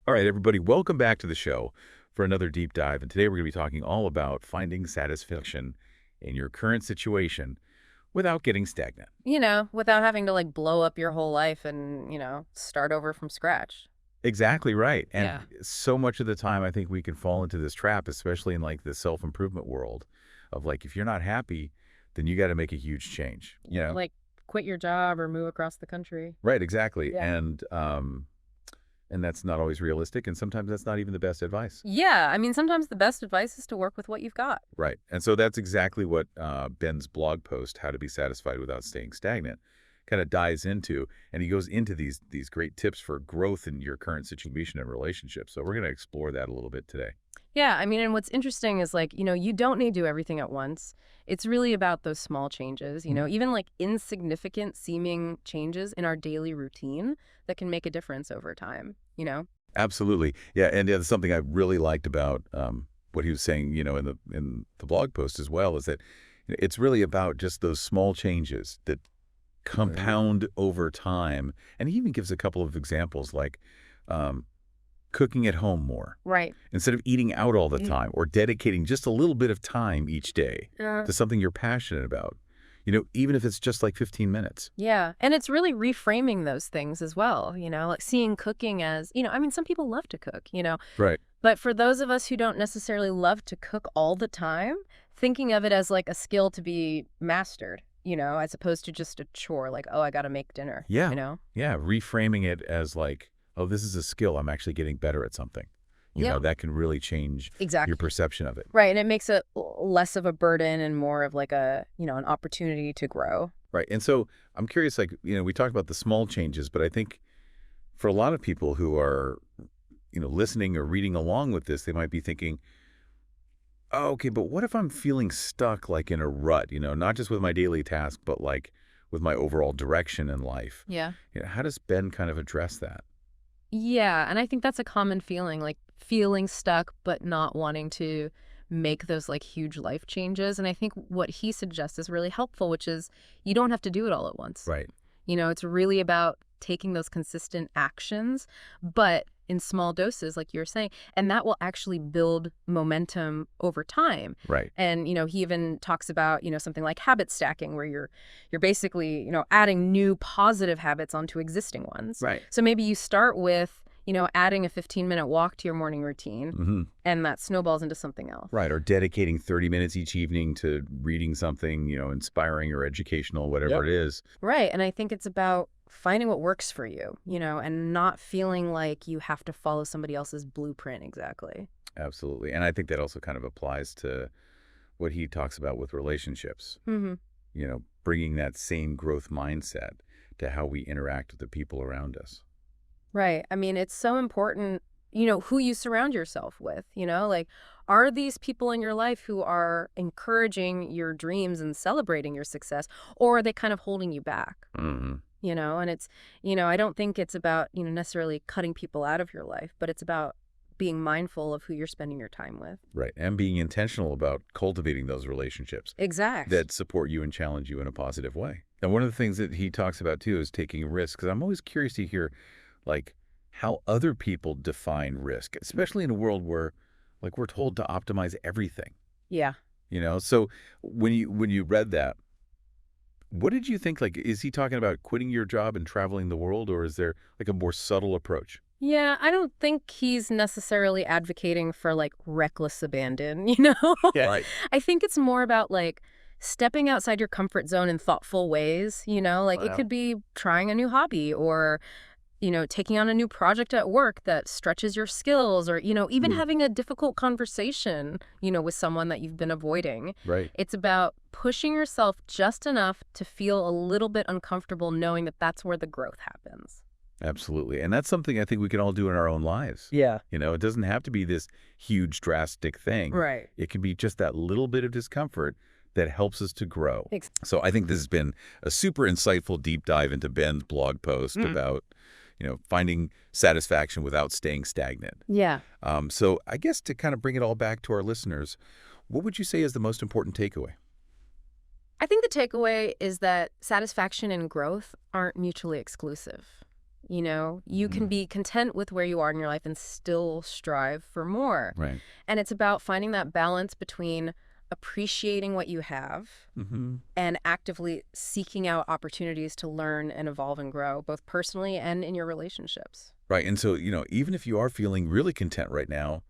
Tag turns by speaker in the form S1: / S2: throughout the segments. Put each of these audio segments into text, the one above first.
S1: All right, everybody, welcome back to the show for another deep dive. And today we're going to be talking all about finding satisfaction in your current situation without getting stagnant.
S2: Without having to blow up your whole life and, start over from scratch.
S1: Exactly right. And
S2: Yeah.
S1: so much of the time, I think we can fall into this trap, especially in like the self-improvement world of like, if you're not happy, then you got to make a huge change, you know?
S2: Like quit your job or move across the country.
S1: Right, exactly.
S2: Yeah.
S1: And that's not always realistic. And sometimes that's not even the best advice.
S2: Yeah. I mean, sometimes the best advice is to work with what you've got.
S1: Right. And so that's exactly what Ben's blog post, How to Be Satisfied Without Staying Stagnant, kind of dives into. And he goes into these great tips for growth in your current situation and relationship. So we're going to explore that a little bit today.
S2: Yeah. I mean, and what's interesting is you don't need to do everything at once. It's really about those small changes, even like insignificant seeming changes in our daily routine that can make a difference over time.
S1: Absolutely. Yeah. And that's something I really liked about what he was saying, in the blog post as well, is that it's really about just those small changes that compound over time. And he even gives a couple of examples like cooking at home more
S2: Right.
S1: instead of eating out all the time, or dedicating just a little bit of time each day to something you're passionate about, even if it's just like 15 minutes.
S2: Yeah. And it's really reframing those things as well, like seeing cooking as, I mean, some people love to cook.
S1: Right.
S2: But for those of us who don't necessarily love to cook all the time, thinking of it as like a skill to be mastered, as opposed to just a chore, like, oh, I got to make dinner.
S1: Yeah. Yeah. Reframing it as like, oh, this is a skill. I'm actually getting better at something. That can really change
S2: Exactly.
S1: your perception of it.
S2: Right. And it makes it less of a burden and more of like an opportunity to grow.
S1: Right. And so I'm curious, like, we talked about the small changes, but I think for a lot of people who are, listening or reading along with this, they might be thinking, oh, okay, but what if I'm feeling stuck like in a rut, not just with my daily task, but like with my overall direction in life?
S2: Yeah.
S1: How does Ben kind of address that?
S2: Yeah. And I think that's a common feeling, like feeling stuck, but not wanting to make those like huge life changes. And I think what he suggests is really helpful, which is you don't have to do it all at once.
S1: Right.
S2: It's really about taking those consistent actions, but in small doses, like you were saying, and that will actually build momentum over time.
S1: Right.
S2: And, he even talks about, something like habit stacking, where you're basically, adding new positive habits onto existing ones.
S1: Right.
S2: So maybe you start with, adding a 15-minute walk to your morning routine, and that snowballs into something else.
S1: Right. Or dedicating 30 minutes each evening to reading something, inspiring or educational, whatever it is.
S2: Right. And I think it's about finding what works for you, and not feeling like you have to follow somebody else's blueprint exactly.
S1: Absolutely. And I think that also kind of applies to what he talks about with relationships, bringing that same growth mindset to how we interact with the people around us.
S2: Right. I mean, it's so important, who you surround yourself with, like, are these people in your life who are encouraging your dreams and celebrating your success, or are they kind of holding you back? And it's, I don't think it's about, necessarily cutting people out of your life, but it's about being mindful of who you're spending your time with.
S1: Right. And being intentional about cultivating those relationships.
S2: Exactly.
S1: That support you and challenge you in a positive way. And one of the things that he talks about, too, is taking risks. Because I'm always curious to hear, like, how other people define risk, especially in a world where, like, we're told to optimize everything.
S2: Yeah.
S1: So when you read that, what did you think? Like, is he talking about quitting your job and traveling the world, or is there like a more subtle approach?
S2: Yeah, I don't think he's necessarily advocating for like reckless abandon,
S1: Yeah. Right.
S2: I think it's more about like stepping outside your comfort zone in thoughtful ways, like it
S1: Wow.
S2: could be trying a new hobby or taking on a new project at work that stretches your skills or, even having a difficult conversation, with someone that you've been avoiding.
S1: Right.
S2: It's about pushing yourself just enough to feel a little bit uncomfortable knowing that that's where the growth happens.
S1: Absolutely. And that's something I think we can all do in our own lives.
S2: Yeah.
S1: It doesn't have to be this huge, drastic thing.
S2: Right.
S1: It can be just that little bit of discomfort that helps us to grow.
S2: Ex-
S1: So I think this has been a super insightful deep dive into Ben's blog post about, finding satisfaction without staying stagnant.
S2: Yeah.
S1: So I guess to kind of bring it all back to our listeners, what would you say is the most important takeaway?
S2: I think the takeaway is that satisfaction and growth aren't mutually exclusive. You can
S1: Mhm.
S2: be content with where you are in your life and still strive for more.
S1: Right.
S2: And it's about finding that balance between appreciating what you have
S1: Hmm.
S2: and actively seeking out opportunities to learn and evolve and grow, both personally and in your relationships.
S1: Right. And so, even if you are feeling really content right now,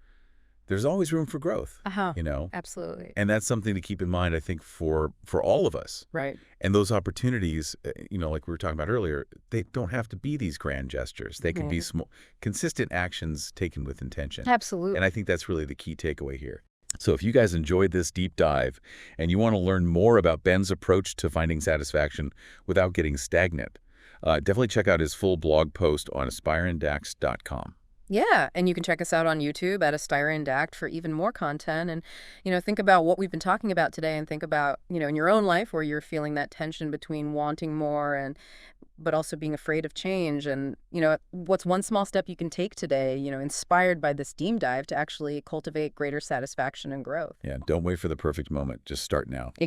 S1: there's always room for growth,
S2: Uh-huh.
S1: you know?
S2: Absolutely.
S1: And that's something to keep in mind, I think, for all of us.
S2: Right.
S1: And those opportunities, like we were talking about earlier, they don't have to be these grand gestures. They can be
S2: Mhm.
S1: small, consistent actions taken with intention. And I
S2: Absolutely.
S1: think that's really the key takeaway here. So if you guys enjoyed this deep dive and you want to learn more about Ben's approach to finding satisfaction without getting stagnant, definitely check out his full blog post on aspireanddax.com.
S2: Yeah, and you can check us out on YouTube at Aspire and Act for even more content. And, think about what we've been talking about today and think about, in your own life where you're feeling that tension between wanting more and but also being afraid of change. And, what's one small step you can take today, inspired by this deep dive to actually cultivate greater satisfaction and growth.
S1: Yeah, don't wait for the perfect moment. Just start now.
S2: Exactly.